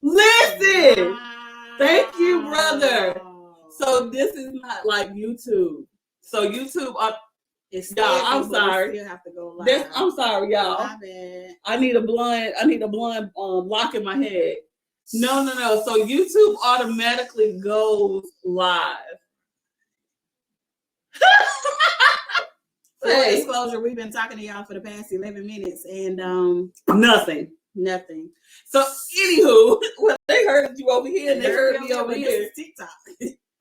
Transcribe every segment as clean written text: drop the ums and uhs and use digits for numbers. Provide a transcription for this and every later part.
Listen, Wow. thank you, brother. So this is not like YouTube. So YouTube, It's y'all, I'm sorry. Still have to go live. I'm sorry, y'all. My bad. I need a blunt lock in my head. No. So YouTube automatically goes live. Full disclosure, we've been talking to y'all for the past 11 minutes and nothing. So anywho, well, they heard you over here and they heard me over here. TikTok.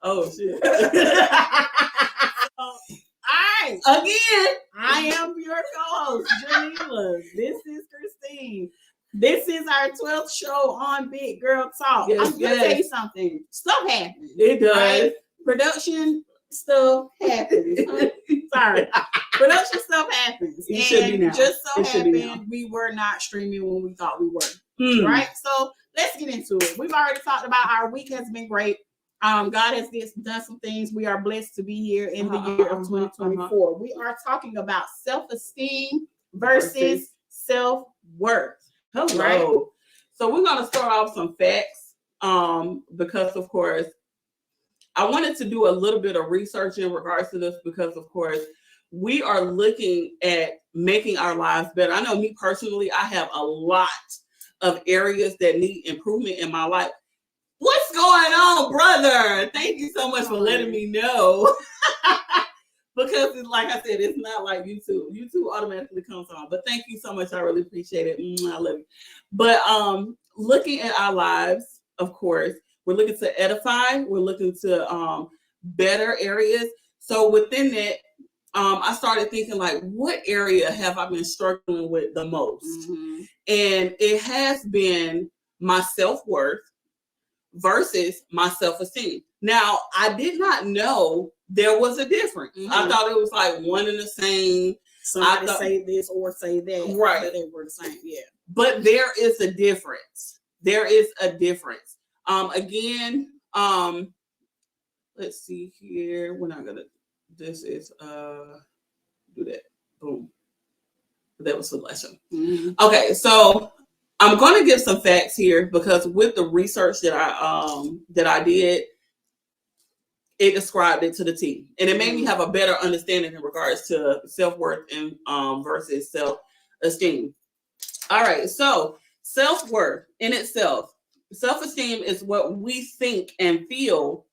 Oh shit. Alright. Again, I am your co-host, Janila. This is Christine. This is our 12th show on Big Girl Talk. Yes, I'm gonna tell you something. Stuff happens. It does. Right? Production stuff happens. Sorry. Production stuff happens. It should be now. Just so happened we were not streaming when we thought we were. Right? So let's get into it. We've already talked about our week has been great. God has done some things. We are blessed to be here in the year of 2024. We are talking about self-esteem versus self-worth. Hello. Right? So we're gonna start off some facts. Because of course, I wanted to do a little bit of research in regards to this because of course we are looking at making our lives better. I know me personally, I have a lot of areas that need improvement in my life. What's going on, brother? Thank you so much for letting me know. Because it's like I said, it's not like YouTube. YouTube automatically comes on. But thank you so much. I really appreciate it. I love you. But looking at our lives, of course, we're looking to edify. We're looking to better areas. So within that, I started thinking like, what area have I been struggling with the most? Mm-hmm. And it has been my self-worth versus my self-esteem. Now, I did not know there was a difference. Mm-hmm. I thought it was like one and the same. Somebody say this or say that. Right. But they were the same. Yeah. But there is a difference. There is a difference. Again, let's see here. We're not gonna. This is do that. Boom. That was for the last show. Mm-hmm. Okay, so I'm going to give some facts here because with the research that I did, it described it to the T, and it made me have a better understanding in regards to self-worth and versus self-esteem. All right, so self-worth in itself, self-esteem is what we think and feel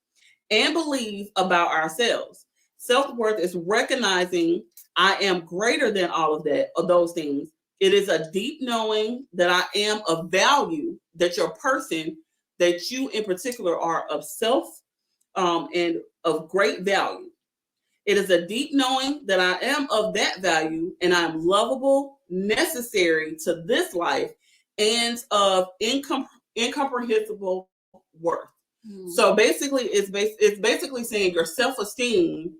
and believe about ourselves. Self-worth is recognizing I am greater than all of those things. It is a deep knowing that I am of value, that your person, that you in particular are of self and of great value. It is a deep knowing that I am of that value and I'm lovable, necessary to this life, and of incomprehensible worth. Mm. So basically, it's basically saying your self-esteem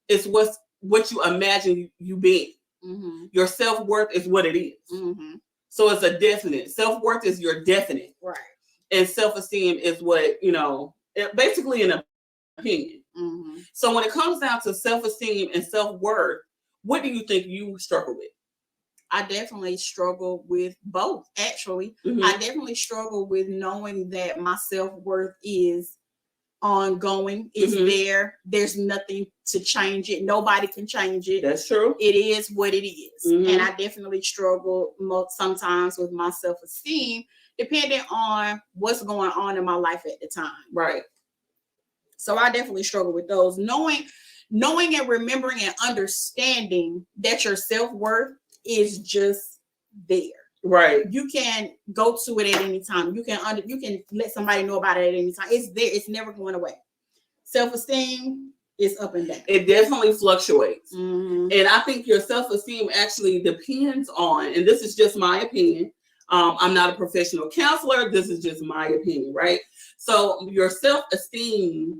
is what you imagine you being. Mm-hmm. Your self-worth is what it is. Mm-hmm. So it's a definite. Self-worth is your definite. Right. And self-esteem is what, basically an opinion. Mm-hmm. So when it comes down to self-esteem and self-worth, what do you think you struggle with? I definitely struggle with both, actually. Mm-hmm. I definitely struggle with knowing that my self-worth is ongoing. It's there. There's nothing to change it. Nobody can change it. That's true. It is what it is. Mm-hmm. And I definitely struggle sometimes with my self-esteem, depending on what's going on in my life at the time. Right. So I definitely struggle with those. Knowing and remembering and understanding that your self-worth is just there. Right. You can go to it at any time. You can let somebody know about it at any time. It's there. It's never going away. Self-esteem is up and down. It definitely fluctuates. Mm-hmm. And I think your self-esteem actually depends on, and this is just my opinion. I'm not a professional counselor. This is just my opinion, right? So your self-esteem,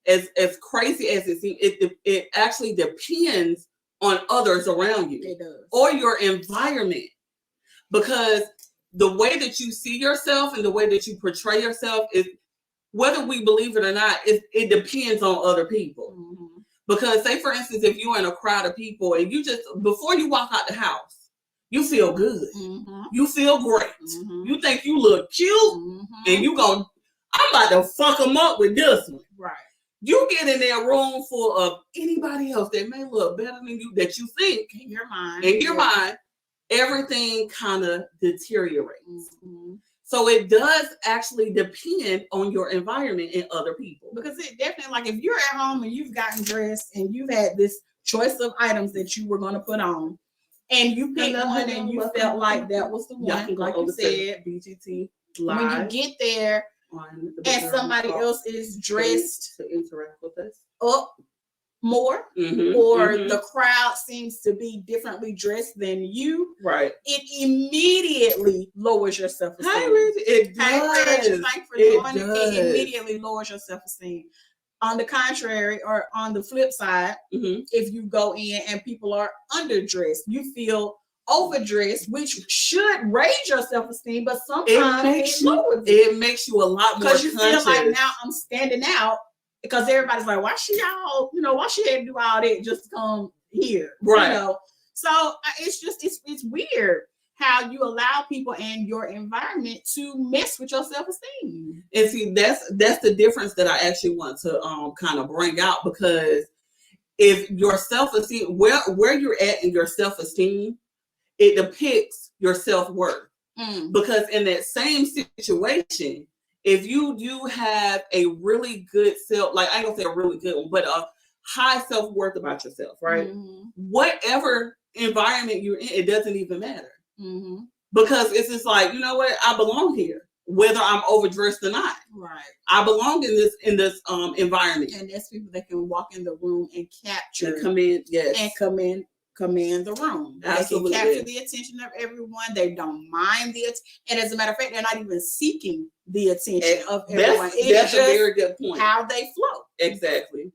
as crazy as it seems, it actually depends on others around you. It does. Or your environment. Because the way that you see yourself and the way that you portray yourself is, whether we believe it or not, it depends on other people. Mm-hmm. Because say, for instance, if you're in a crowd of people and you just, before you walk out the house, you feel good. Mm-hmm. You feel great. Mm-hmm. You think you look cute, mm-hmm. and you go, I'm about to fuck them up with this one. Right. You get in that room full of anybody else that may look better than you, that you think in your mind, everything kind of deteriorates. Mm-hmm. So it does actually depend on your environment and other people. Because it definitely, like, if you're at home and you've gotten dressed and you've had this choice of items that you were going to put on, and you picked one and you felt like that was the one, like you said, BGT Live, when you get there and somebody else is dressed to interact with us up more, or the crowd seems to be differently dressed than you, right? It immediately lowers your self-esteem. It does. Thanks for joining. It immediately lowers your self-esteem. On the contrary, or on the flip side, if you go in and people are underdressed, you feel overdressed, which should raise your self-esteem, but sometimes it makes you a lot more, because you feel like, now I'm standing out, because everybody's like, why she had to do all that just to come here, right? So it's weird how you allow people and your environment to mess with your self-esteem. And see, that's the difference that I actually want to kind of bring out, because if your self-esteem, where you're at in your self-esteem, it depicts your self-worth. Because in that same situation, if you do have a really good self, like, I ain't gonna say a really good one, but a high self-worth about yourself, right? Whatever environment you're in, it doesn't even matter. Because it's just like, you know what, I belong here, whether I'm overdressed or not. Right. I belong in this environment. And there's people that can walk in the room and capture and come in, and command the room. Absolutely. They can capture the attention of everyone. They don't mind and as a matter of fact, they're not even seeking the attention of everyone. That's a very good point. How they flow. Exactly.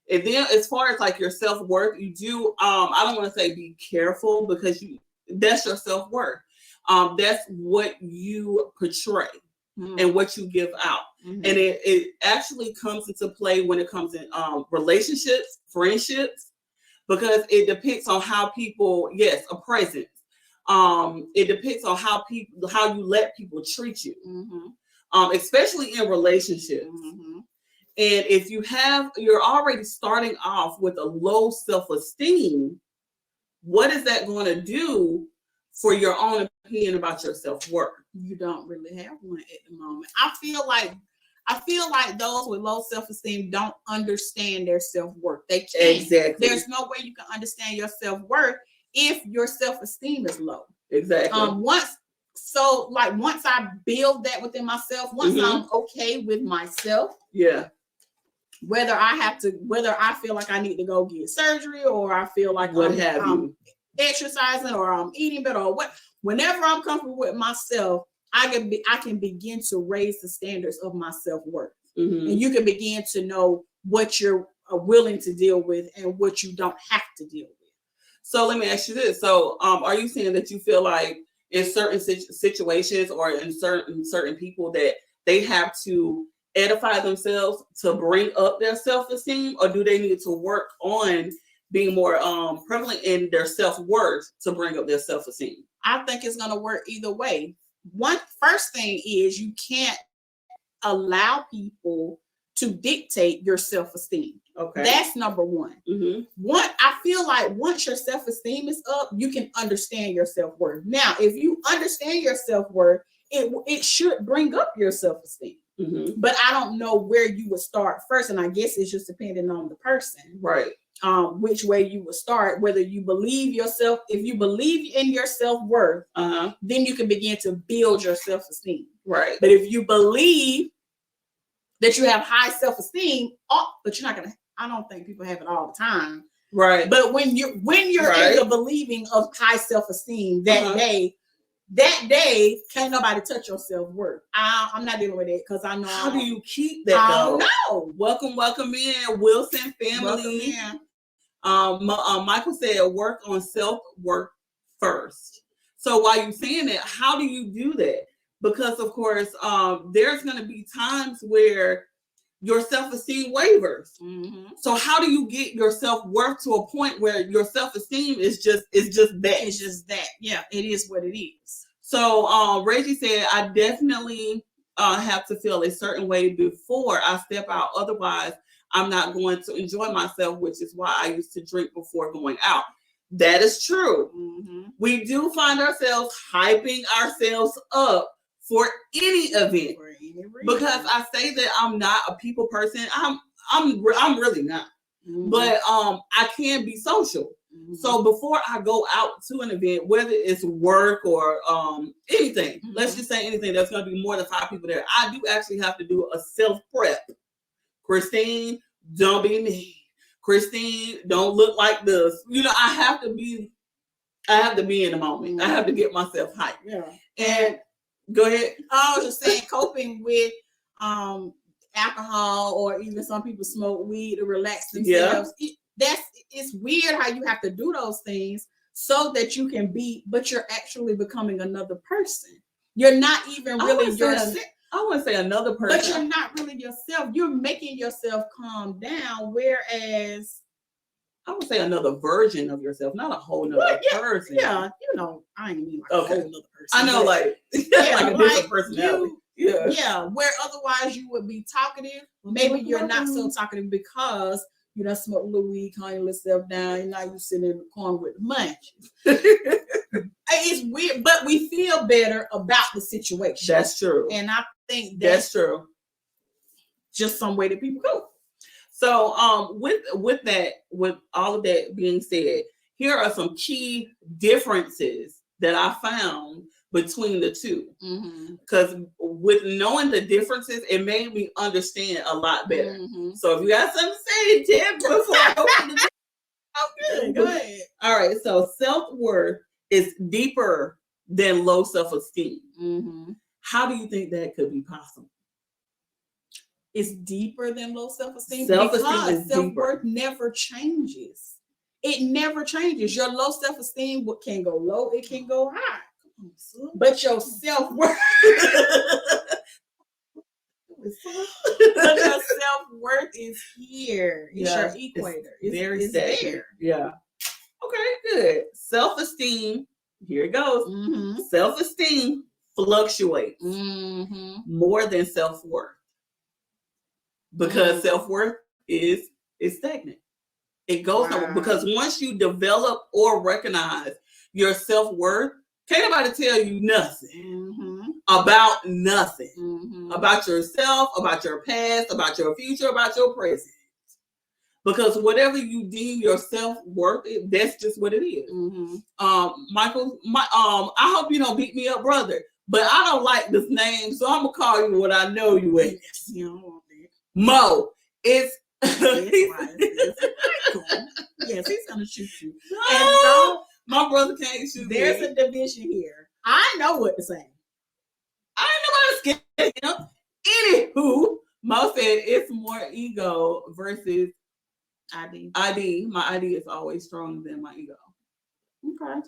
And then as far as like your self-worth, you do, I don't want to say be careful, because that's your self-worth. That's what you portray and what you give out. And it actually comes into play when it comes in relationships, friendships, because it depicts on how people, a presence. It depicts on how you let people treat you, especially in relationships. And if you're already starting off with a low self-esteem, what is that going to do for your own opinion about your self-worth? You don't really have one at the moment. I feel like those with low self-esteem don't understand their self-worth. They can't. Exactly. There's no way you can understand your self-worth if your self-esteem is low. Exactly. Once I build that within myself, once I'm okay with myself, whether I feel like I need to go get surgery, or I feel like I'm exercising, or I'm eating better, or whenever I'm comfortable with myself, I can begin to raise the standards of my self-worth. And you can begin to know what you're willing to deal with and what you don't have to deal with. So let me ask you this. So are you saying that you feel like in certain situations or in certain people that they have to edify themselves to bring up their self-esteem, or do they need to work on being more prevalent in their self-worth to bring up their self-esteem? I think it's going to work either way. First thing is, you can't allow people to dictate your self-esteem. Okay. That's number one. I feel like once your self-esteem is up, you can understand your self-worth. Now, if you understand your self-worth, it should bring up your self-esteem. But I don't know where you would start first, and I guess it's just depending on the person, right? Which way you would start, whether you believe yourself. If you believe in your self-worth, then you can begin to build your self-esteem, right? But if you believe that you have high self-esteem, but you're not gonna. I don't think people have it all the time, right? But when you're in the believing of high self-esteem that day, can't nobody touch your self-worth. I'm not dealing with it, because I know. How do you keep that? I don't know. Welcome in, Wilson family. Michael said, work on self-worth first. So while you're saying that, how do you do that? Because of course, there's going to be times where your self-esteem wavers. Mm-hmm. So how do you get your self-worth to a point where your self-esteem is just that? It's just that. Yeah, it is what it is. So Reggie said, I definitely have to feel a certain way before I step out. Otherwise, I'm not going to enjoy myself, which is why I used to drink before going out. That is true. Mm-hmm. We do find ourselves hyping ourselves up for any event. For any reason. Because I say that I'm not a people person. I'm really not. Mm-hmm. But I can be social. Mm-hmm. So before I go out to an event, whether it's work or anything, Mm-hmm. let's just say anything that's going to be more than 5 people there, I do actually have to do a self prep. Christine, don't be mean. Christine, don't look like this. You know, I have to be in the moment. Mm-hmm. I have to get myself hyped. Yeah. And go ahead. I was just saying, coping with alcohol, or even some people smoke weed to relax themselves. Yeah. It's weird how you have to do those things so that you can be, but you're actually becoming another person. You're not even really yourself. I wouldn't say another person. But you're not really yourself. You're making yourself calm down. Whereas I would say another version of yourself, not a whole nother person. Yeah, you know, I ain't mean like a whole nother person. I know, like a different personality. Yeah, where otherwise you would be talkative. Maybe you're not so talkative because you done smoke a little weed, calm yourself down, and now you sitting in the corner with the munchies. It's weird, but we feel better about the situation. That's true. And I think that's true. Just some way that people go. So with all of that being said, here are some key differences that I found between the two. Because with knowing the differences, it made me understand a lot better. So if you got something to say, Tim, before I open the Okay, go ahead. All right, so self-worth is deeper than low self-esteem. How do you think that could be possible? It's deeper than low self-esteem. Self-esteem is self-worth never changes. It never changes. Your low self-esteem can go low, it can go high. But your self-worth is here. It's your equator. It's there. Yeah. Okay, good. Self-esteem, here it goes. Self-esteem fluctuates more than self-worth. Because self-worth is stagnant. It goes nowhere. Because once you develop or recognize your self-worth, can't nobody tell you nothing about nothing. About yourself, about your past, about your future, about your present. Because whatever you deem your self-worth, that's just what it is. Michael, I hope you don't beat me up, brother. But I don't like this name, so I'm gonna call you what I know you as. You don't want that. Mo. It's yes, he's gonna shoot you. No, and my brother can't shoot There's a division here. I know what to say. I ain't nobody scared of him. Anywho, Mo said it's more ego versus ID. My ID is always stronger than my ego. Okay.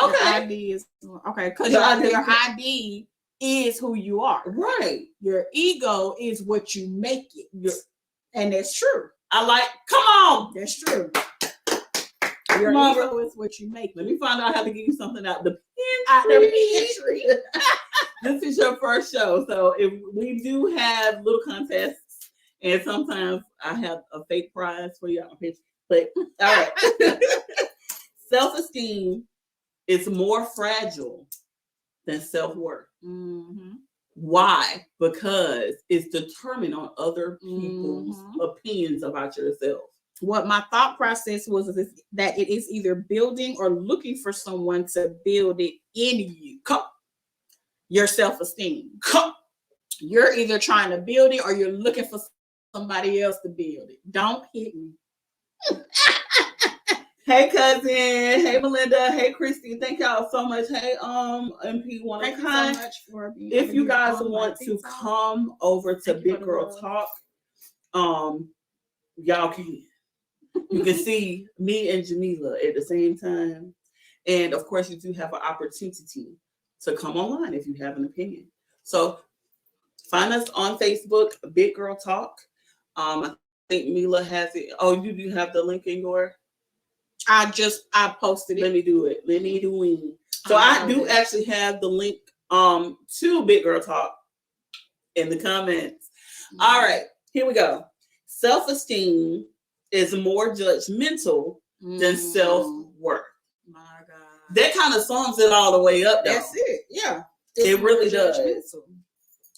Okay. Your ID is okay because your ID is who you are. Right. Your ego is what you make it. And that's true. Come on. That's true. Your ego is what you make. Let me find out how to give you something out the pantry. This is your first show, so if we do have little contests, and sometimes I have a fake prize for you on my page. But all right, self-esteem is more fragile than self-worth. Why? Because it's determined on other people's opinions about yourself. What my thought process was is that it is either building or looking for someone to build it in you. Your self-esteem. You're either trying to build it or you're looking for somebody else to build it. Don't hit me. Hey, cousin. Hey, Melinda. Hey, Christy. Thank y'all so much. Hey, MP One of Kind. So much for being if you guys want to come over to Big Girl Talk, y'all can. You can see me and Jamila at the same time. And of course, you do have an opportunity to come online if you have an opinion. So Find us on Facebook, Big Girl Talk. I think Mila has it. Oh, you do have the link in your. I posted it. Let me do it. Let me do it. So I do actually have the link to Big Girl Talk in the comments. Mm-hmm. All right, here we go. Self-esteem is more judgmental than self-worth. My God. That kind of sums it all the way up, though. That's it. Yeah. It really does.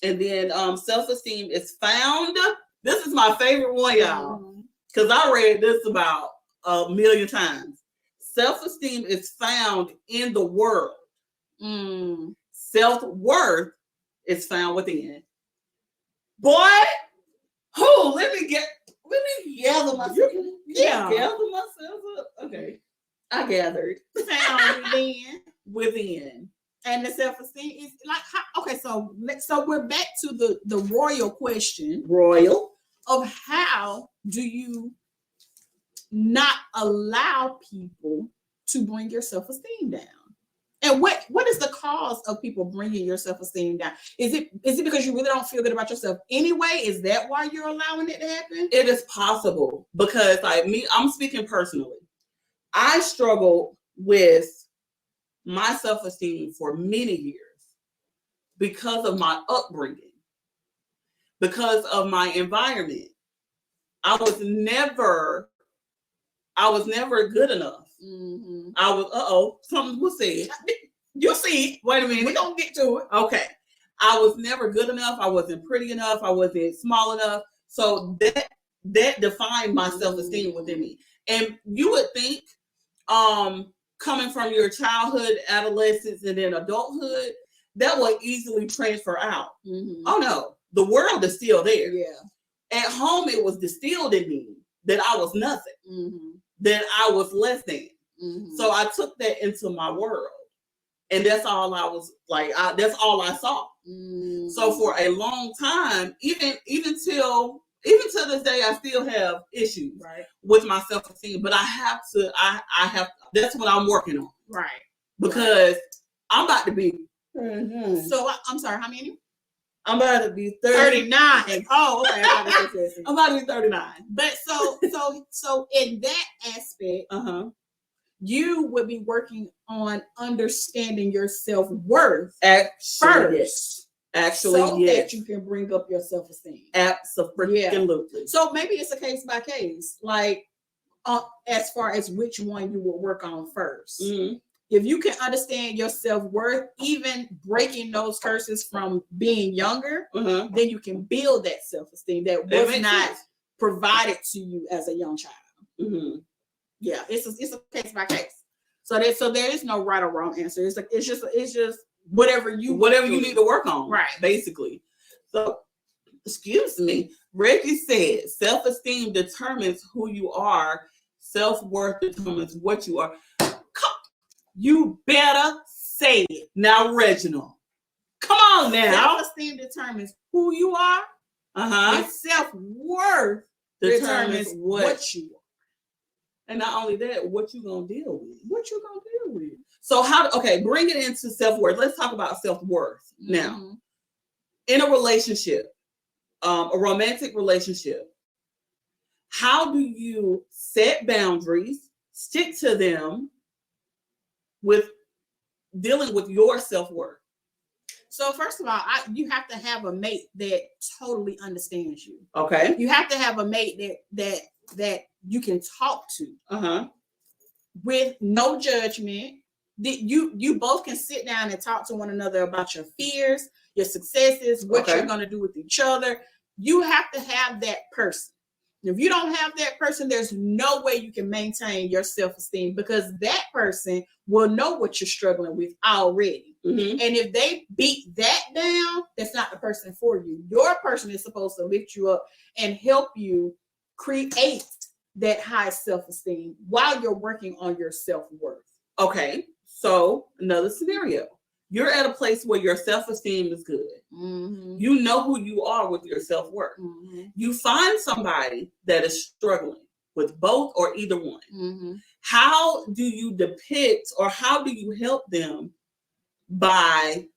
And then self-esteem is found. This is my favorite one, y'all. Because I read this about 1 million times. Self-esteem is found in the world. Self-worth is found within. Boy, let me gather myself. Gather myself up. Okay. I gathered. Found within. And the self-esteem is like how, okay, so we're back to the royal question. Royal. Of how do you not allow people to bring your self-esteem down? And what is the cause of people bringing your self-esteem down? Is it because you really don't feel good about yourself anyway? Is that why you're allowing it to happen? It is possible because like me, I'm speaking personally. I struggled with my self-esteem for many years because of my upbringing, because of my environment. I was never good enough. Mm-hmm. I was, something was said. You see, wait a minute. We're going to get to it. Okay. I was never good enough. I wasn't pretty enough. I wasn't small enough. So that defined my self-esteem within me. And you would think, coming from your childhood, adolescence, and then adulthood, that would easily transfer out. Mm-hmm. Oh no, the world is still there. Yeah. At home, it was distilled in me that I was nothing, that I was less than. Mm-hmm. So I took that into my world, and that's all I was like. That's all I saw. Mm-hmm. So for a long time, even till this day, I still have issues with my self-esteem. But I have to. I have. That's what I'm working on. Right. Because I'm about to be. Mm-hmm. So I'm sorry. How many? I'm about to be 39. Oh, okay. I'm about to be 39. But so in that aspect, you would be working on understanding your self-worth first. Yes. Actually, so that you can bring up your self-esteem. Absolutely. Yeah. So maybe it's a case by case, like as far as which one you will work on first. Mm-hmm. If you can understand your self-worth, even breaking those curses from being younger, then you can build that self-esteem that was not provided to you as a young child. Mm-hmm. Yeah, it's a case by case. So there is no right or wrong answer. It's just whatever you need to work on, right? Basically. So, excuse me, Reggie said, self-esteem determines who you are. Self-worth determines what you are. You better say it. Now, Reginald. Come on now. Self-esteem determines who you are. And self-worth determines what you are. And not only that, what you gonna deal with. So bring it into self-worth. Let's talk about self-worth now. In a relationship, a romantic relationship, how do you set boundaries, stick to them, with dealing with your self-worth? So first of all, you have to have a mate that totally understands you. Okay. You have to have a mate that you can talk to with no judgment. You both can sit down and talk to one another about your fears, your successes, what you're going to do with each other. You have to have that person. If you don't have that person, there's no way you can maintain your self-esteem, because that person will know what you're struggling with already. Mm-hmm. And if they beat that down, that's not the person for you. Your person is supposed to lift you up and help you create that high self-esteem while you're working on your self-worth. Okay, so another scenario. You're at a place where your self-esteem is good. Mm-hmm. You know who you are with your self-worth. Mm-hmm. You find somebody that is struggling with both or either one. Mm-hmm. How do you depict or how do you help them by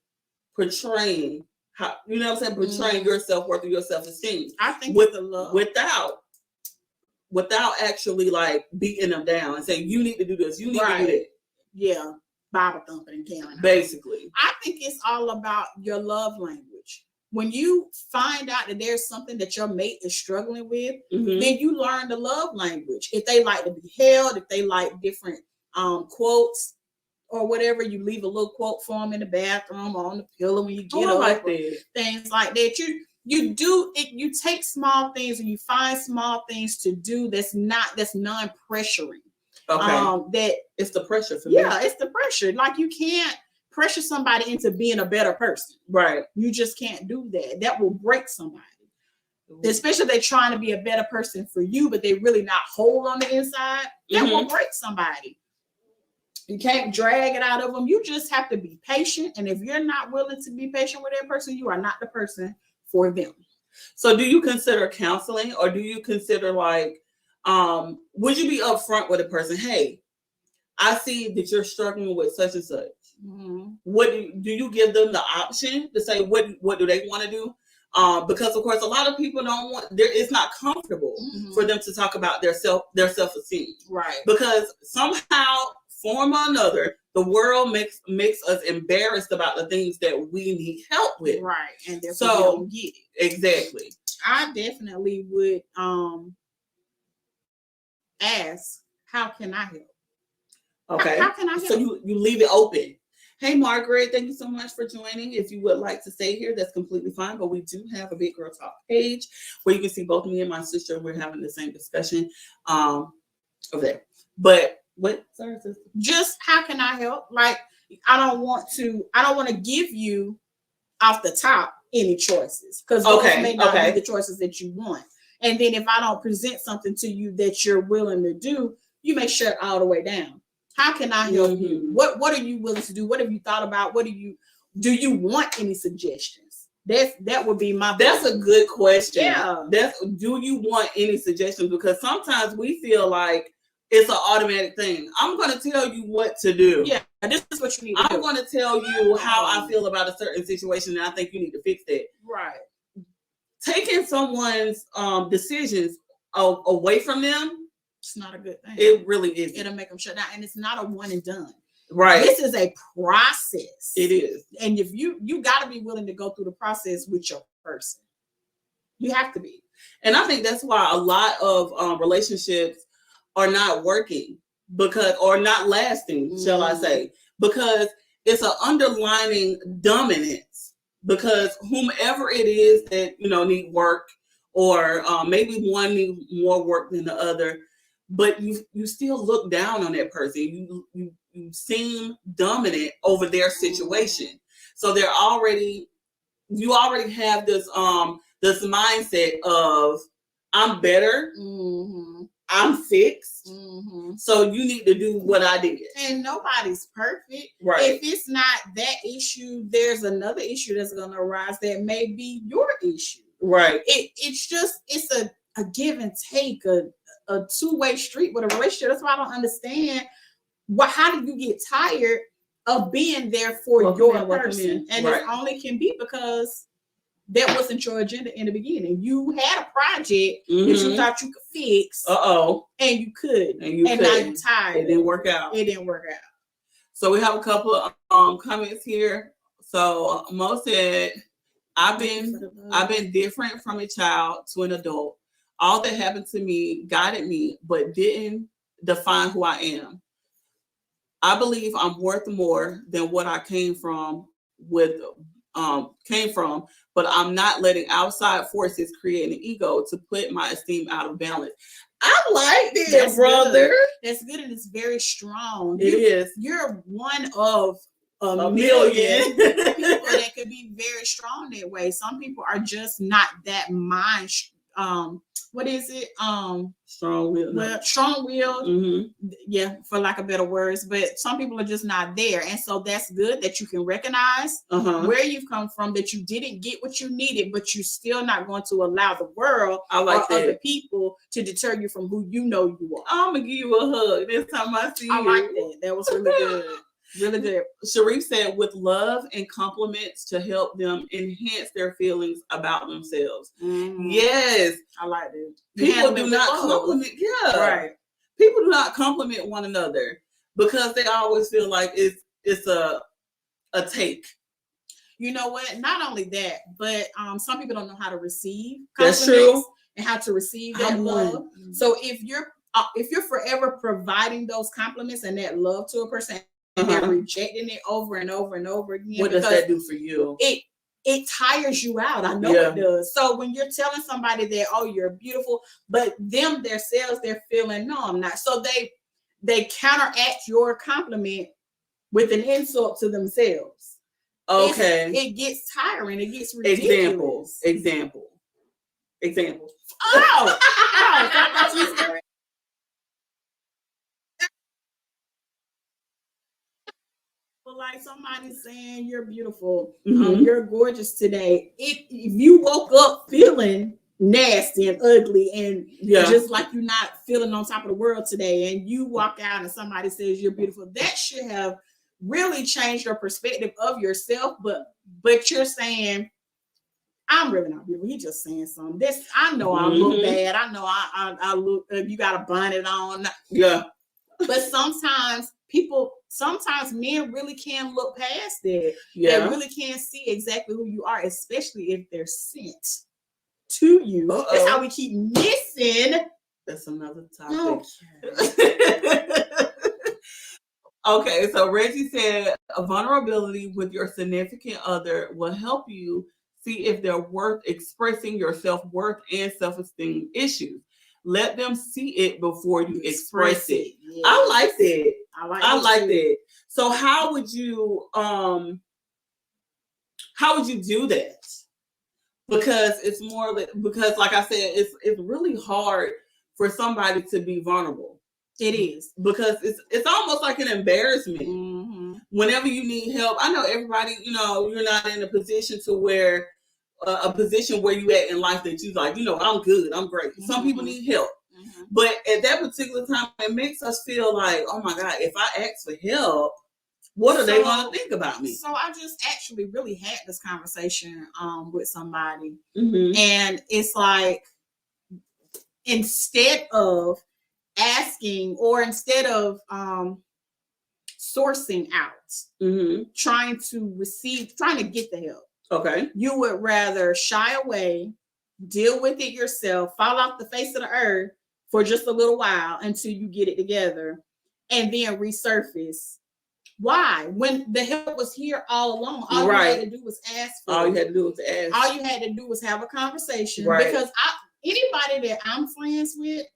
portraying how, you know what I'm saying, portraying your self-worth or your self-esteem. I think with the love. Without actually like beating them down and saying, you need to do this, you need to do that. Yeah, Bible thumping and carrying. Basically. I think it's all about your love language. When you find out that there's something that your mate is struggling with, then you learn the love language. If they like to be held, if they like different quotes or whatever, you leave a little quote for them in the bathroom or on the pillow when you get up, like that. Things like that. You do it. You take small things and you find small things to do that's non-pressuring. Okay. That it's the pressure for me. Yeah, it's the pressure. Like you can't pressure somebody into being a better person. Right. You just can't do that. That will break somebody. Especially if they're trying to be a better person for you, but they're really not whole on the inside. That will break somebody. You can't drag it out of them. You just have to be patient. And if you're not willing to be patient with that person, you are not the person for them. So do you consider counseling, or do you consider like, would you be upfront with a person? Hey, I see that you're struggling with such and such. What do you give them the option to say what do they want to do? Because of course a lot of people don't want, it's not comfortable for them to talk about their self-esteem. Right. Because somehow, form or another, the world makes us embarrassed about the things that we need help with. Right. And therefore so we don't get it. Exactly. I definitely would ask, how can I help? Okay. How can I help? So you leave it open. Hey, Margaret, thank you so much for joining. If you would like to stay here, that's completely fine. But we do have a Big Girl Talk page where you can see both me and my sister. We're having the same discussion over there. But what, sorry, sister? Just how can I help? Like, I don't want to give you off the top any choices, because those may not be the choices that you want. And then if I don't present something to you that you're willing to do, you may shut all the way down. How can I help you? What are you willing to do? What have you thought about? Do you want any suggestions? That would be my. That's a good question. Yeah. Do you want any suggestions? Because sometimes we feel like it's an automatic thing. I'm going to tell you what to do. Yeah, this is what you need to do. I'm going to tell you how I feel about a certain situation, and I think you need to fix that. Right. Taking someone's decisions away from them, it's not a good thing. It really is. It'll make them shut down, and it's not a one and done. Right. This is a process. It is. And if you got to be willing to go through the process with your person. You have to be. And I think that's why a lot of relationships are not working, or not lasting, shall I say, because it's an underlining dominance, because whomever it is that, need work, or maybe one needs more work than the other, but you still look down on that person. You seem dominant over their situation. So you already have this mindset of, I'm better. I'm fixed. So you need to do what I did. And nobody's perfect. Right. If it's not that issue, there's another issue that's going to arise that may be your issue. Right. It's a give and take, a two-way street with a relationship. That's why I don't understand how do you get tired of being there for your person? And it only can be because that wasn't your agenda in the beginning. You had a project that you thought you could fix. And you could. And now you're tired. It didn't work out. So we have a couple of comments here. So Mo said, I've been different from a child to an adult. All that happened to me guided me, but didn't define who I am. I believe I'm worth more than what I came from, but I'm not letting outside forces create an ego to put my esteem out of balance. I like this, brother. Good. That's good, and it's very strong. It is. You're one of a million people that could be very strong that way. Some people are just not that mind. What is it? Strong-willed. Well, strong-willed. Yeah, for lack of better words. But some people are just not there, and so that's good that you can recognize where you've come from. That you didn't get what you needed, but you're still not going to allow the world or other people to deter you from who you know you are. I'm gonna give you a hug next time I see you. I like that. That was really good. Really good. Sharif said, with love and compliments to help them enhance their feelings about themselves. Mm-hmm. Yes. I like that. People do not compliment. Yeah. Right. People do not compliment one another because they always feel like it's a take. You know what? Not only that, but some people don't know how to receive compliments. That's true. And how to receive that love. So if you're forever providing those compliments and that love to a person, and they're rejecting it over and over and over again, what does that do for you? It tires you out. I know it does. So when you're telling somebody that, oh, you're beautiful, but them themselves, they're feeling, no, I'm not. So they counteract your compliment with an insult to themselves. Okay. It gets tiring. It gets ridiculous. Example. Oh, like somebody saying you're beautiful, you're gorgeous today. If you woke up feeling nasty and ugly and just like you're not feeling on top of the world today, and you walk out and somebody says you're beautiful, that should have really changed your perspective of yourself. But you're saying, I'm really not beautiful. He's just saying something. This, I know I look bad. I know I look. You got a bonnet on. Yeah. But sometimes men really can look past that. Yeah. They really can see exactly who you are, especially if they're sent to you. That's how we keep missing. That's another topic. Okay, so Reggie said a vulnerability with your significant other will help you see if they're worth expressing your self-worth and self-esteem issues. Let them see it before you express it. Yes. I like that. I like that. So how would you do that? Because it's more because like I said, it's really hard for somebody to be vulnerable. It is, because it's almost like an embarrassment. Whenever you need help, I know everybody, you're not in a position to where a position where you at in life that you like, I'm good, I'm great. Some people need help. But at that particular time, it makes us feel like, oh my God, if I ask for help, what are they going to think about me? So I just actually really had this conversation with somebody. And it's like, instead of asking, or instead of sourcing out, trying to get the help. Okay. You would rather shy away, deal with it yourself, fall off the face of the earth for just a little while until you get it together, and then resurface. Why? When the help was here all along, all you had to do was ask for it. All you had to do was ask. All you had to do was have a conversation. Right. Because anybody that I'm friends with,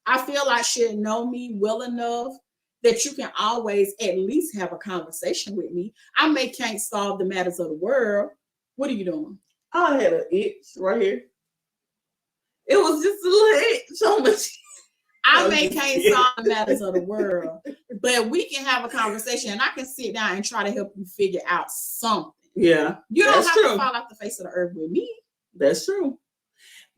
I feel like should know me well enough that you can always at least have a conversation with me. I can't solve the matters of the world. What are you doing? I had an itch right here. It was just a little itch. So much. I can't solve the matters of the world, but we can have a conversation, and I can sit down and try to help you figure out something. Yeah, you don't have to fall off the face of the earth with me. That's true.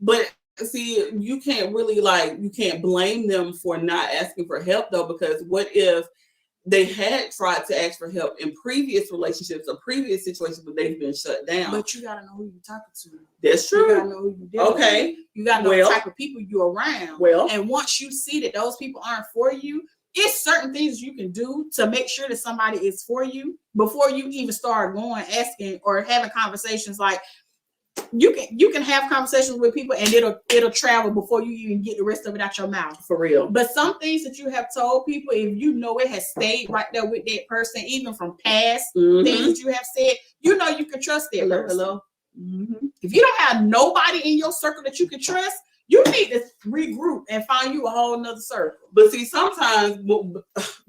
But see, you can't really you can't blame them for not asking for help though, because what if they had tried to ask for help in previous relationships or previous situations, but they've been shut down? But you gotta know who you're talking to. That's true. You gotta know who you're dealing with. You gotta know the type of people you're around. And once you see that those people aren't for you, it's certain things you can do to make sure that somebody is for you before you even start going asking or having conversations. Like, you can have conversations with people and it'll travel before you even get the rest of it out your mouth. For real. But some things that you have told people, if you know it has stayed right there with that person, even from past things that you have said, you can trust that person. Hello. If you don't have nobody in your circle that you can trust, you need to regroup and find you a whole nother circle. But see, sometimes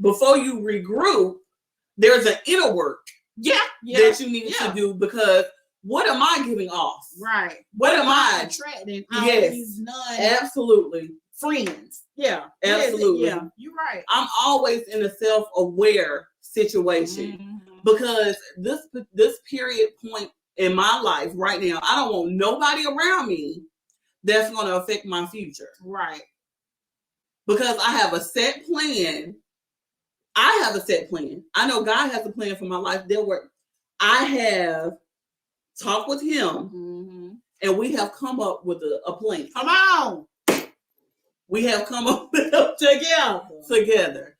before you regroup, there's an inner work that you need to do, because what am I giving off? Right. What am I attracting? Yes. Absolutely. Friends. Yeah. Absolutely. Yeah. You're right. I'm always in a self-aware situation because this period point in my life right now, I don't want nobody around me that's going to affect my future. Right. Because I have a set plan. I have a set plan. I know God has a plan for my life. I have talked with him, and we have come up with a plan. Come on. We have come up with together.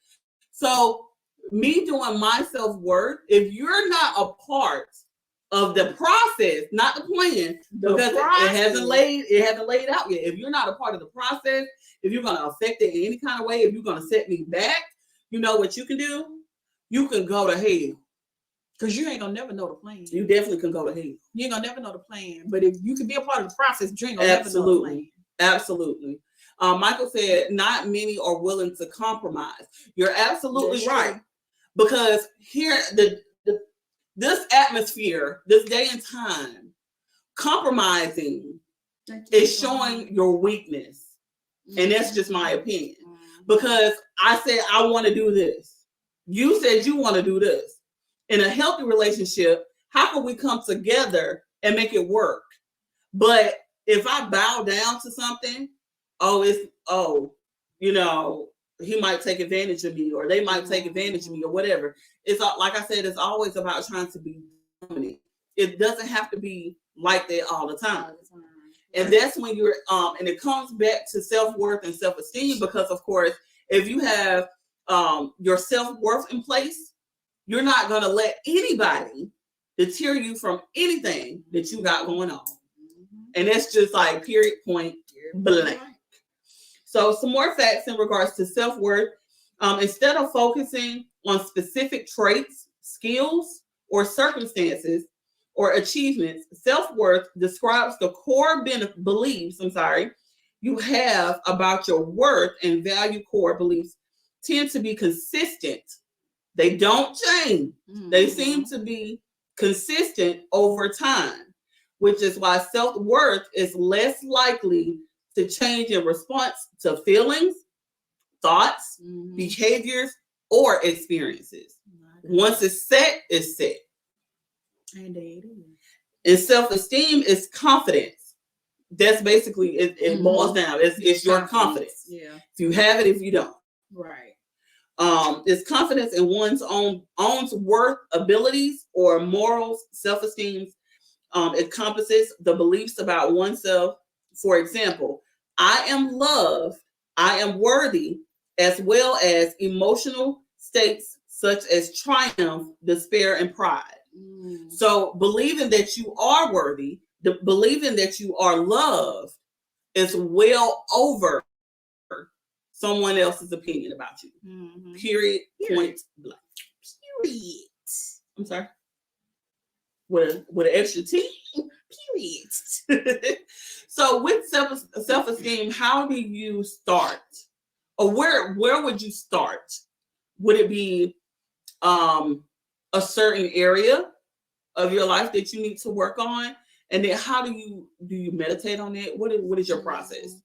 So me doing my self-worth, if you're not a part of the process, not the plan, because it hasn't laid out yet. If you're not a part of the process, if you're going to affect it in any kind of way, if you're going to set me back, you know what you can do? You can go to hell. Because you ain't going to never know the plan. You definitely can go to hell. You ain't going to never know the plan. But if you can be a part of the process, you ain't going to never know the plan. Absolutely. Michael said, not many are willing to compromise. You're absolutely right. Because here, this atmosphere, this day and time, compromising is showing your weakness. And that's just my opinion. Because I said, I want to do this. You said you want to do this. In a healthy relationship, how can we come together and make it work? But if I bow down to something, he might take advantage of me, or they might take advantage of me, or whatever. It's like I said, it's always about trying to be dominant. It doesn't have to be like that all the time. And that's when you're, and it comes back to self-worth and self-esteem, because of course, if you have your self-worth in place, you're not going to let anybody deter you from anything that you got going on. And that's just like period, point blank. So some more facts in regards to self-worth. Instead of focusing on specific traits, skills, or circumstances, or achievements, self-worth describes the core beliefs you have about your worth, and value. Core beliefs tend to be consistent. They don't change. They seem to be consistent over time, which is why self-worth is less likely to change in response to feelings, thoughts, behaviors, or experiences. Once it's set, it's set. And self-esteem is confidence. That's basically it boils down. It's your confidence. Yeah. If you have it, if you don't. Right. It's confidence in one's own worth, abilities, or morals. Self-esteem encompasses the beliefs about oneself. For example, I am loved, I am worthy, as well as emotional states such as triumph, despair, and pride. So believing that you are worthy, believing that you are loved, is well over someone else's opinion about you. Period. Point blank. Period. I'm sorry. With an extra T. Period. So with self-esteem, how do you start? Or where would you start? Would it be a certain area of your life that you need to work on? And then how do you meditate on it? What is your process?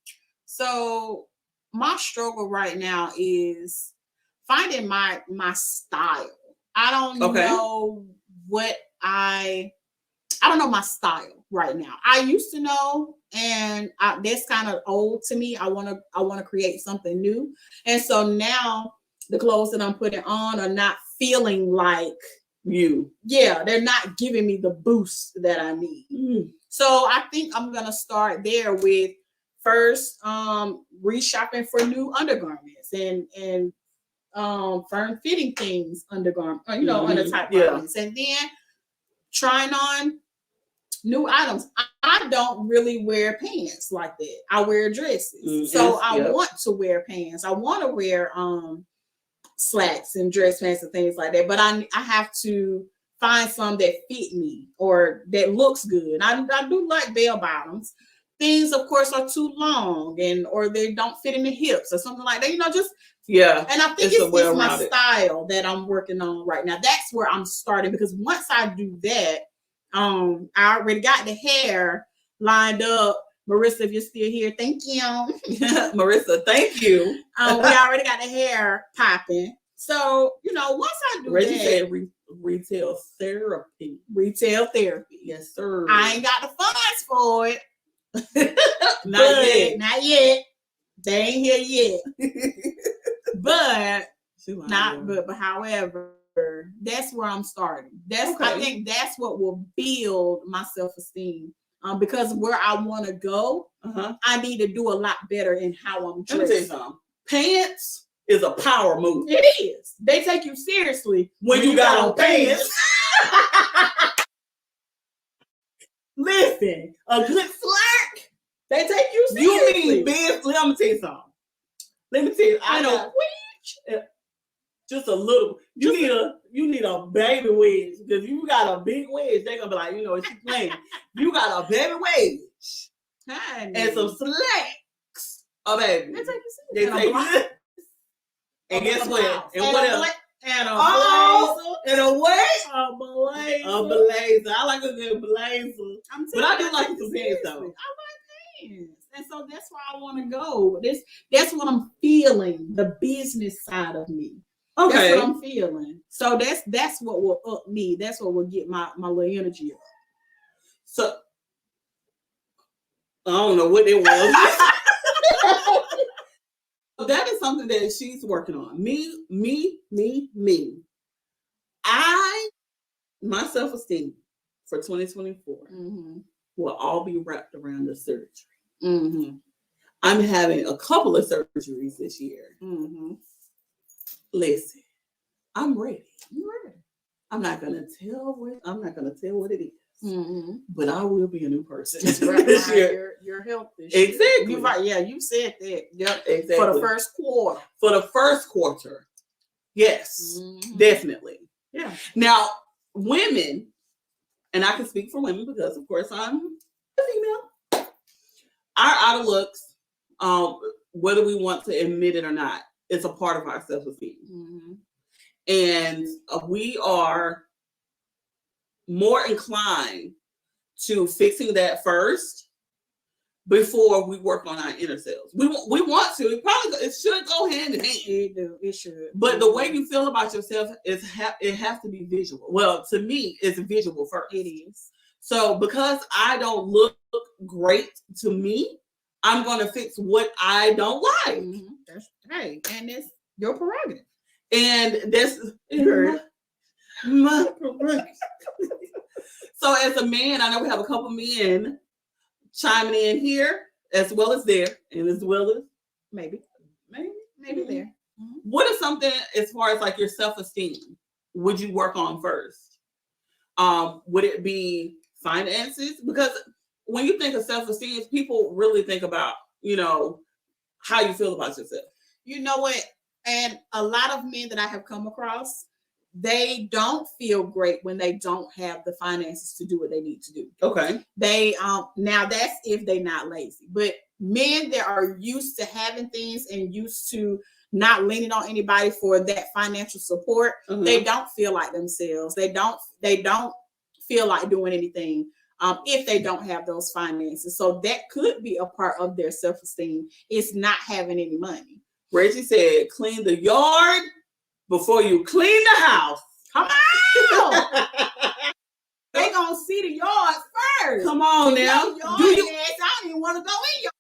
So my struggle right now is finding my style. I don't know what I don't know my style right now. I used to know, and that's kind of old to me. I want to create something new. And so now the clothes that I'm putting on are not feeling like you. Yeah, they're not giving me the boost that I need. So I think I'm going to start there with first reshopping for new undergarments and firm fitting things undergarment, under type garments, and then trying on new items. I don't really wear pants like that. I wear dresses. So I want to wear pants. I want to wear slacks and dress pants and things like that. But I have to find some that fit me or that looks good. I do like bell bottoms. Things, of course, are too long or they don't fit in the hips or something like that. And I think it's my style that I'm working on right now. That's where I'm starting, because once I do that, I already got the hair lined up. Marissa, if you're still here, thank you. Marissa, thank you. We already got the hair popping. So, once I do Reggie that. Said retail therapy. Retail therapy. Yes, sir. I ain't got the funds for it. Not yet. Not yet. They ain't here yet. But But however, that's where I'm starting. I think that's what will build my self-esteem. Because where I want to go, I need to do a lot better in how I'm dressed. Let me tell you something. Pants is a power move. It is. They take you seriously when you got on pants. Listen, a good slack. They take you seriously. You mean business? Let me tell you something. Let me tell you. I know. Just a little. You need a baby wedge, because you got a big wedge. They're gonna be like, she's playing. You got a baby wedge and some slacks. Oh, baby. They take you. And guess what? And what else? And a blazer. And a what? A blazer. A blazer. I like a good blazer. But I do like some pants though. I like pants. And so that's where I want to go. That's what I'm feeling. The business side of me. Okay. That's what I'm feeling. So that's what will up me. That's what will get my little energy up. So I don't know what it was. That is something that she's working on. Me. My self-esteem for 2024 will all be wrapped around the surgery. I'm having a couple of surgeries this year. Listen, I'm ready. I'm not gonna tell what it is. But I will be a new person this year. Your health this year. Exactly. You're right. Yeah, you said that. Yep, exactly. For the first quarter. For the first quarter. Yes, definitely. Yeah. Now, women, and I can speak for women because, of course, I'm a female. Our outer looks, whether we want to admit it or not, it's a part of our self-esteem. And we are more inclined to fixing that first before we work on our inner selves. We want to. It should go hand in hand. It should. But the way you feel about yourself it has to be visual. Well, to me, it's visual first. It is. So because I don't look great to me, I'm going to fix what I don't like. That's right. And it's your prerogative. And that's my prerogative. So as a man, I know we have a couple men chiming in here as well as there, and as well as maybe there. What is something as far as like your self-esteem would you work on first? Would it be finances? Because when you think of self-esteem, people really think about, how you feel about yourself. You know what? And a lot of men that I have come across, they don't feel great when they don't have the finances to do what they need to do. Okay. They now that's if they're not lazy. But men that are used to having things and used to not leaning on anybody for that financial support, they don't feel like themselves. They don't feel like doing anything if they don't have those finances. So that could be a part of their self-esteem, is not having any money. Reggie said, clean the yard before you clean the house. Come on. They gonna see the yard first. Come on now. I don't even want to go in your.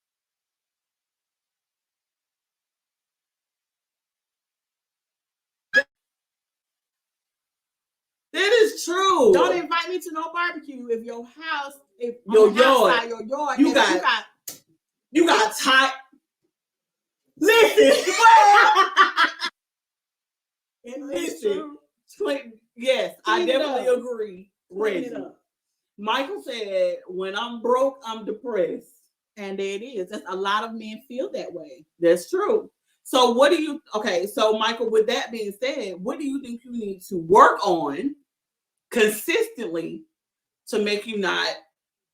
That is true. Don't invite me to no barbecue if your house, your yard, you got tight. Listen. Listen. Yes, I definitely agree. Reggie. Michael said, when I'm broke, I'm depressed. And there it is. A lot of men feel that way. That's true. So so Michael, with that being said, what do you think you need to work on consistently to make you not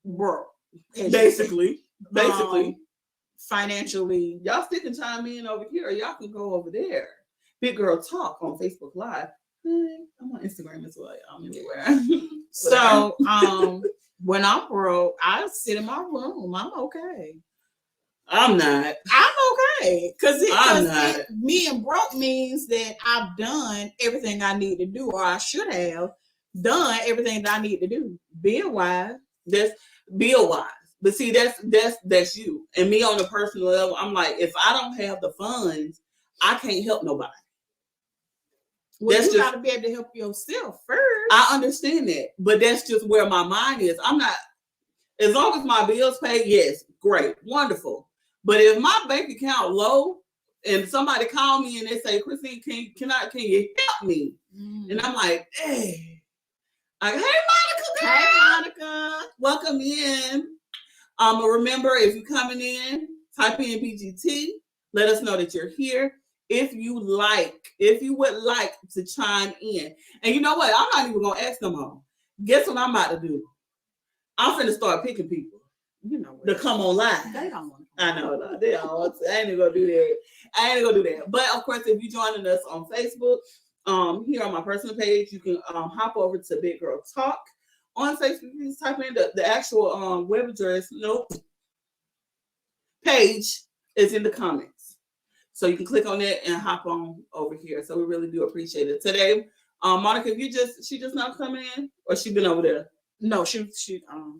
broke? Basically. Financially. Y'all still can chime in over here, or y'all can go over there. Big Girl Talk on Facebook Live. I'm on Instagram as well. I'm everywhere. So when I'm broke, I sit in my room. I'm okay. I'm not. I'm okay. Because being broke means that I've done everything I need to do, or I should have done everything that I need to do. Being wise. Be a wise. But see, that's you. And me on the personal level, I'm like, if I don't have the funds, I can't help nobody. Well, you got to be able to help yourself first. I understand that, but that's just where my mind is. I'm not, as long as my bills pay, yes, great, wonderful. But if my bank account low and somebody call me and they say, Christine, can you help me? And I'm like, hey, Monica, girl. Hey, Monica. Welcome in. Remember, if you're coming in, type in BGT. Let us know that you're here. If you would like to chime in. And you know what? I'm not even going to ask them all. Guess what I'm about to do? I'm finna start picking people. You know what? To come on live. They don't want to. I know. They don't want to. I ain't gonna do that. But of course, if you're joining us on Facebook, here on my personal page, you can hop over to Big Girl Talk. On Facebook, you just type in the actual web address. Page is in the comments. So you can click on that and hop on over here. So we really do appreciate it. Today, Monica, she just not coming in, or she been over there? No, she.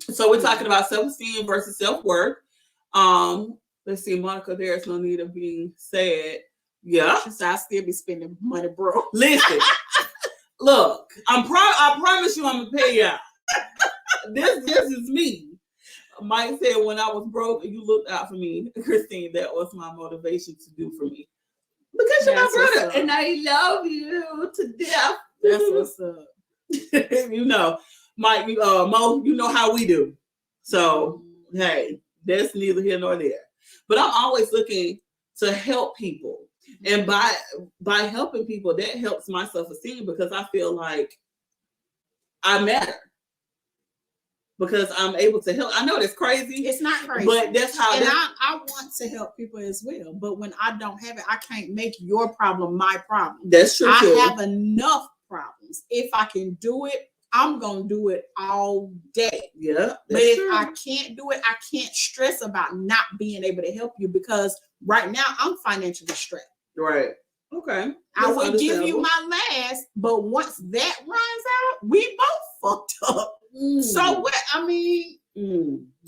So we're talking about self-esteem versus self-worth. Let's see, Monica, there's no need of being sad. Yeah. She said, I still be spending money, bro. Listen, look, I promise you I'm gonna pay y'all. This is me. Mike said, when I was broke, you looked out for me. Christine, that was my motivation to do for me. Because you're my brother, and I love you to death. That's what's up. You know, Mike, Mo, you know how we do. So, hey, that's neither here nor there. But I'm always looking to help people. And by helping people, that helps my self-esteem because I feel like I matter. Because I'm able to help. I know that's crazy. It's not crazy. But that's how. And I want to help people as well. But when I don't have it, I can't make your problem my problem. That's true. I have enough problems. If I can do it, I'm going to do it all day. Yeah. But if I can't do it, I can't stress about not being able to help you because right now I'm financially strapped. Right. Okay. I will give you my last, but once that runs out, we both fucked up. So what? I mean,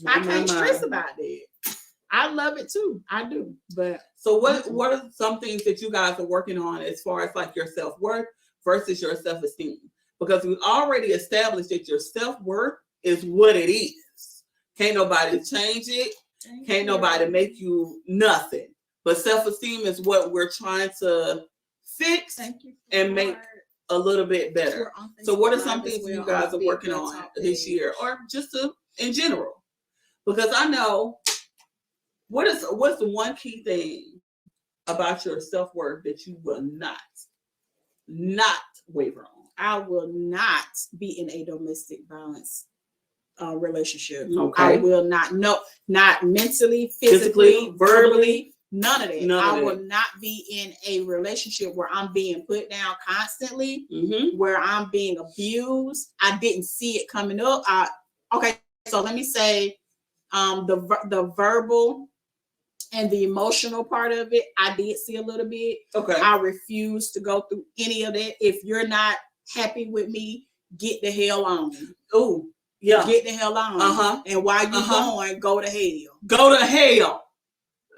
I can't stress about that. I love it too. I do. But so what are some things that you guys are working on as far as like your self-worth versus your self-esteem? Because we've already established that your self-worth is what it is. Can't nobody change it. Can't nobody make you nothing. But self-esteem is what we're trying to fix and make a little bit better. So what are some things you guys are working on this year or just in general? Because I know what's the one key thing about your self-worth that you will not waver on? I will not be in a domestic violence relationship. Okay. I will not mentally, physically, verbally. None of that. I will not be in a relationship where I'm being put down constantly, where I'm being abused. I didn't see it coming up. So let me say the verbal and the emotional part of it, I did see a little bit. Okay. I refuse to go through any of that. If you're not happy with me, get the hell on. Oh, yeah. Get the hell on. And while you're going, go to hell. Go to hell.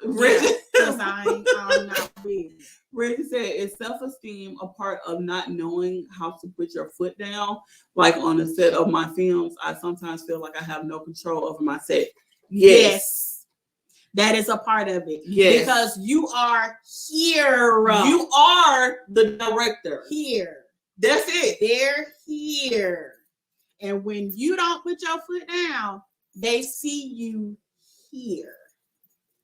Really? Because I'm not big. Reggie said, is self-esteem a part of not knowing how to put your foot down? Like on the set of my films, I sometimes feel like I have no control over my set. Yes. That is a part of it. Yes. Because you are here. You are the director. Here. That's it. They're here. And when you don't put your foot down, they see you here.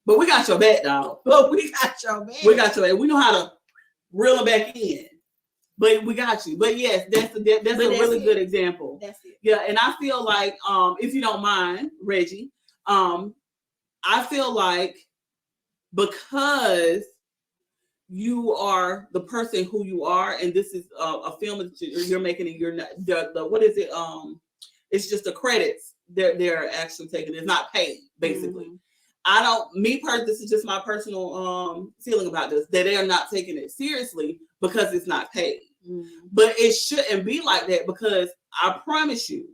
But we got your back, dog. We got your back. We know how to reel it back in. But we got you. But yes, that's a really good example. That's it. Yeah, and I feel like, if you don't mind, Reggie, I feel like because you are the person who you are, and this is a film that you're making, and you're not what is it? It's just the credits they're actually taking. It's not paid, basically. This is just my personal feeling about this, that they are not taking it seriously because it's not paid. But it shouldn't be like that, because I promise you,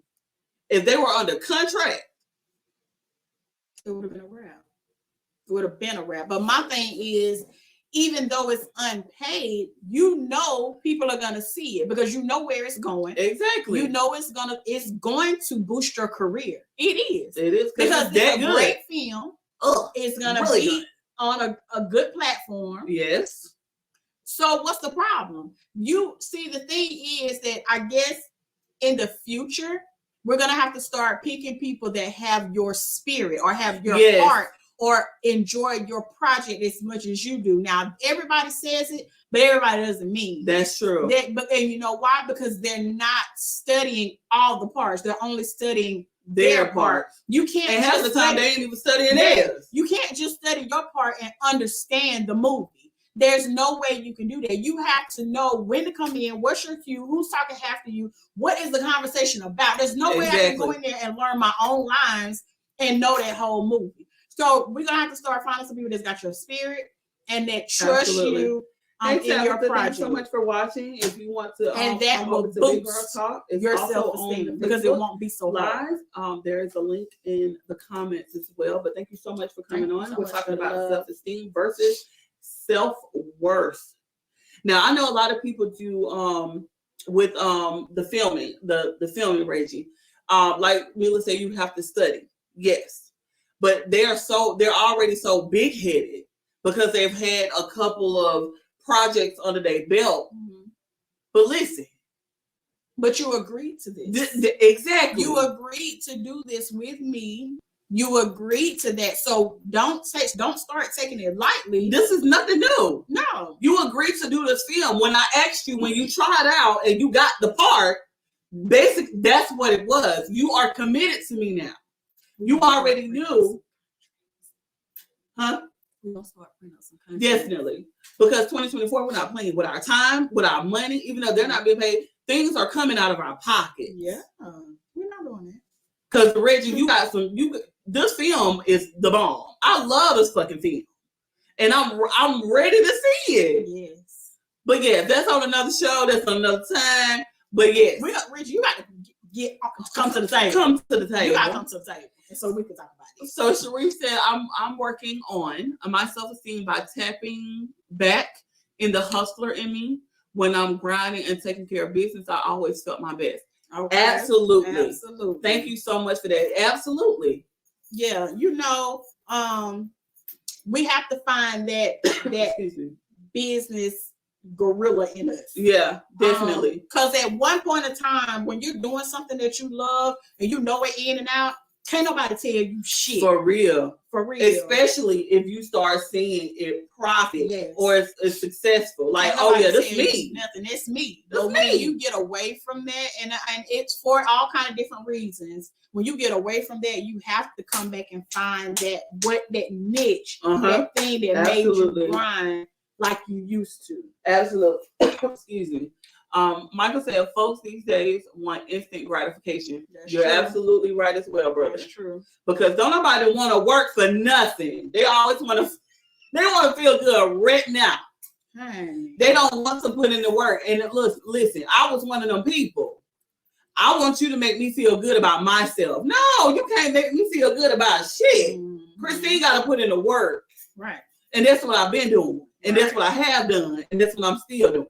if they were under contract, it would have been a wrap. It would have been a wrap. But my thing is, even though it's unpaid, you know people are gonna see it because you know where it's going. Exactly. You know it's going to boost your career. It is. It is because it's it's a good. great film. It's gonna really be good. On a good platform. Yes. So what's the problem? You see, the thing is that I guess in the future we're gonna have to start picking people that have your spirit or have your heart or enjoy your project as much as you do. Now everybody says it, but everybody doesn't mean that's true. And you know why? Because they're not studying all the parts. They're only studying their part. You can't. And half the time they ain't even studying theirs. You can't just study your part and understand the movie. There's no way you can do that. You have to know when to come in, what's your cue, who's talking after you, what is the conversation about. There's no way I can go in there and learn my own lines and know that whole movie. So we're gonna have to start finding some people that's got your spirit and that trust you in your project. Thank you so much for watching. If you want to, and that will boost Big Girl Talk, your self-esteem because it won't be so live. There is a link in the comments as well. But thank you so much for coming on. We're talking about self-esteem versus self-worth. Now I know a lot of people do with the filming, Reggie. Like Mila said, you have to study. Yes. But they're already so big-headed because they've had a couple of projects under their belt. Mm-hmm. But listen. But you agreed to this. Exactly. You agreed to do this with me. You agreed to that. So don't start taking it lightly. This is nothing new. No. You agreed to do this film. When I asked you, when you tried out and you got the part, basically that's what it was. You are committed to me now. You already knew. Huh? We're gonna start putting out some content. Definitely. Because 2024, we're not playing with our time, with our money, even though they're not being paid. Things are coming out of our pockets. Yeah. We're not doing that. Because Reggie, this film is the bomb. I love this fucking film. And I'm ready to see it. Yes. But yeah, that's on another show. That's on another time. But yes. Reggie, you got to come to the table. Come to the table. You got to come to the table. And so we can talk about it. So Sharif said, I'm working on my self-esteem by tapping back in the hustler in me. When I'm grinding and taking care of business, I always felt my best. Okay. Absolutely. Thank you so much for that. Absolutely. Yeah, we have to find that business gorilla in us. Yeah, definitely. Because at one point in time, when you're doing something that you love and you know it in and out, can't nobody tell you shit. For real. For real. Especially if you start seeing it profit or it's successful. Like, oh yeah, that's me. Nothing, it's me. But when you get away from that, and it's for all kind of different reasons. When you get away from that, you have to come back and find that niche, that thing that made you grind like you used to. Absolutely. Excuse me. Michael said, folks these days want instant gratification. You're absolutely right as well, brother. That's true. Because don't nobody want to work for nothing. They always want to feel good right now. They don't want to put in the work. And listen, I was one of them people. I want you to make me feel good about myself. No, you can't make me feel good about shit. Mm-hmm. Christine got to put in the work. Right. And that's what I've been doing. And that's what I have done. And that's what I'm still doing.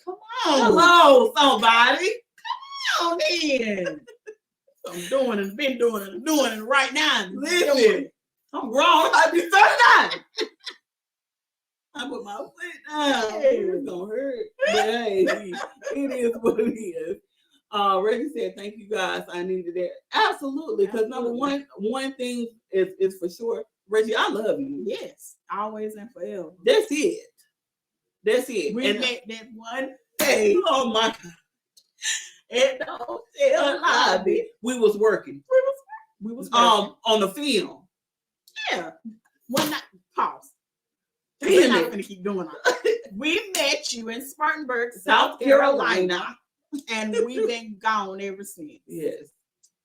Come on. Hello, somebody. Come on, then. I'm doing it, been doing it, I'm doing it right now. Listen, I'm grown. I might be 39. I put my foot down. Hey, it's going to hurt. But hey, it is what it is. Reggie said, thank you guys. I needed that. Absolutely. Because number one thing is for sure. Reggie, I love you. Yes. Always and forever. That's it. That's it. We met that one day. Oh my God. At the hotel lobby. We was working. We was on the film. Yeah. One night. Pause. We're not gonna keep doing it. We met you in Spartanburg, South Carolina. And we've been gone ever since. Yes.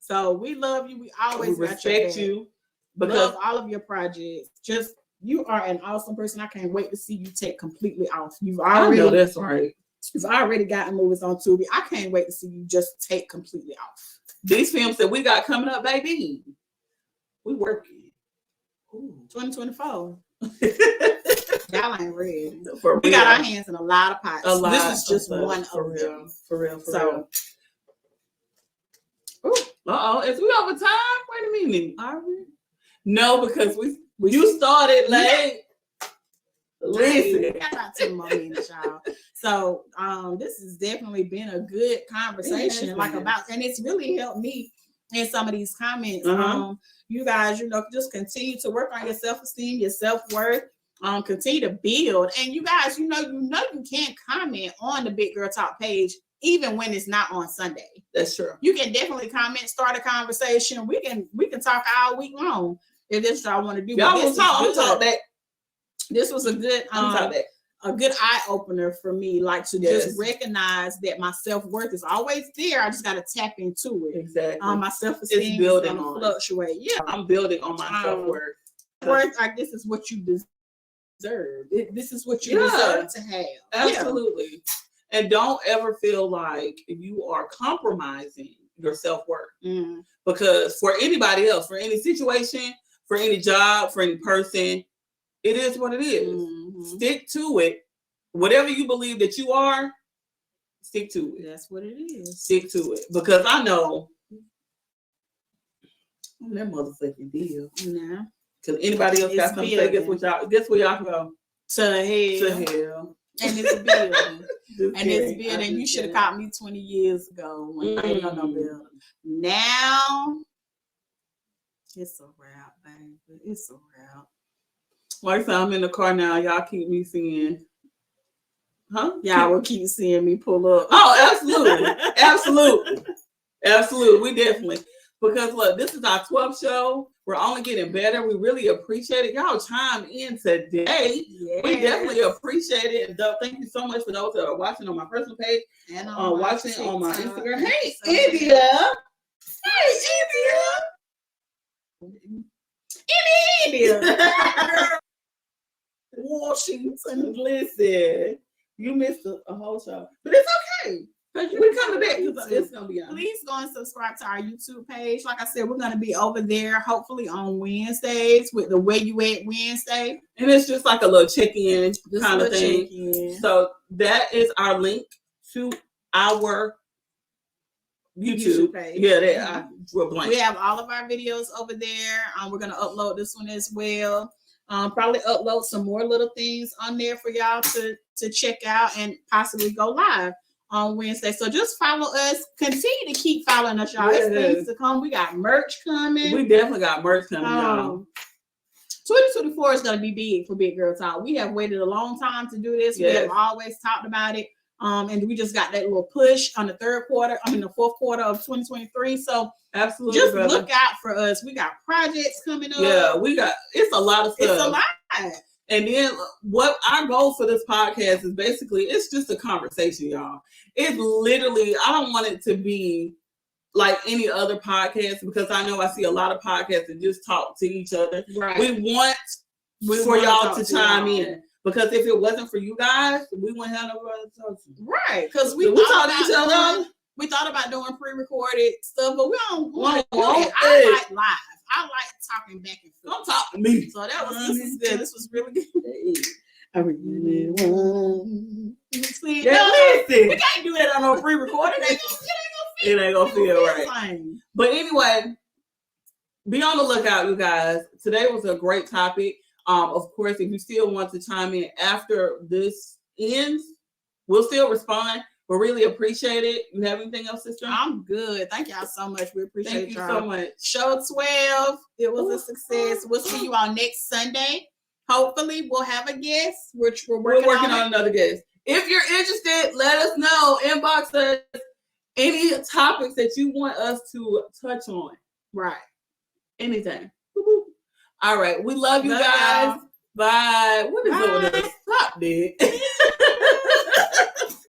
So we love you. We always respect you. Because love all of your projects. You are an awesome person. I can't wait to see you take completely off. I know that's right. You've already gotten movies on Tubi. I can't wait to see you just take completely off. These films that we got coming up, baby. We working. 2024. Y'all ain't ready. For we real. got our hands in a lot of pots. A lot this is just of one for of real. them. For real. So, Is we over time? Wait a minute. Are we? No, because you started late. Listen, we got about 10 more minutes, y'all. So, this has definitely been a good conversation, and it's really helped me in some of these comments. You guys, just continue to work on your self-esteem, your self-worth. Continue to build, and you guys, you can comment on the Big Girl Talk page even when it's not on Sunday. That's true. You can definitely comment, start a conversation. We can talk all week long if this is what I want to do. Y'all will talk. I'm talk that. This was a good eye opener for me, like to just recognize that my self-worth is always there. I just got to tap into it. Exactly. My self-esteem is going to fluctuate. Yeah, I'm building on my self-worth. I guess is what you deserve. This is what you deserve to have. Absolutely. Yeah. And don't ever feel like you are compromising your self-worth. Because for anybody else, for any situation, for any job, for any person, it is what it is. Stick to it. Whatever you believe that you are, stick to it. That's what it is. Stick to it. Because I know that motherfucking deal. Yeah. Because anybody else got something to say, guess where y'all can go? To hell. To hell. And it's building. It's building. You should have caught me 20 years ago when I didn't know no better. Now, it's a wrap, baby. It's a wrap. Like I said, I'm in the car now. Y'all keep me seeing. Y'all will keep seeing me pull up. Oh, absolutely. Absolutely. We definitely. Because look, this is our 12th show. We're only getting better. We really appreciate it. Y'all chime in today. Yes. We definitely appreciate it. And thank you so much for those that are watching on my personal page and watching on my Instagram. Hey, India. India. Washington, listen. You missed a whole show. But it's okay. We're coming back. It's gonna be on. Please go and subscribe to our YouTube page. Like I said, we're gonna be over there hopefully on Wednesdays with the Where You At Wednesday. And it's just like a little check-in kind of thing. Check-in. So that is our link to our YouTube page. Yeah, we have all of our videos over there. We're gonna upload this one as well. Probably upload some more little things on there for y'all to check out and possibly go live on Wednesday. So just follow us. Continue to keep following us, y'all. It's things to come. We got merch coming. We definitely got merch coming, y'all. 2024 is going to be big for Big Girl Talk. We have waited a long time to do this. Yes. We have always talked about it. And we just got that little push on the the fourth quarter of 2023. So absolutely, just look out for us. We got projects coming up. Yeah, it's a lot of stuff. It's a lot. And then what our goal for this podcast is basically, it's just a conversation, y'all. It's literally, I don't want it to be like any other podcast, because I know I see a lot of podcasts that just talk to each other. Right. We want for y'all to chime in. Because if it wasn't for you guys, we wouldn't have nobody to talk to. Right. Because we talk to each other. We thought about doing pre-recorded stuff, but we don't want to do it. I like live. I like talking back and forth. Don't talk to me. So this was really good. I really want. See, listen. We can't do that on no pre-recorded. It ain't gonna feel right. But anyway, be on the lookout, you guys. Today was a great topic. Of course, if you still want to chime in after this ends, we'll still respond. We really appreciate it. You have anything else, sister? I'm good. Thank y'all so much. We appreciate y'all. Thank you so much. Show 12. It was a success. We'll see you all next Sunday. Hopefully, we'll have a guest, which we're working on another guest. If you're interested, let us know. Inbox us any topics that you want us to touch on. Right. Anything. All right. We love you guys. Y'all. Bye. What is over there? Stop, dude.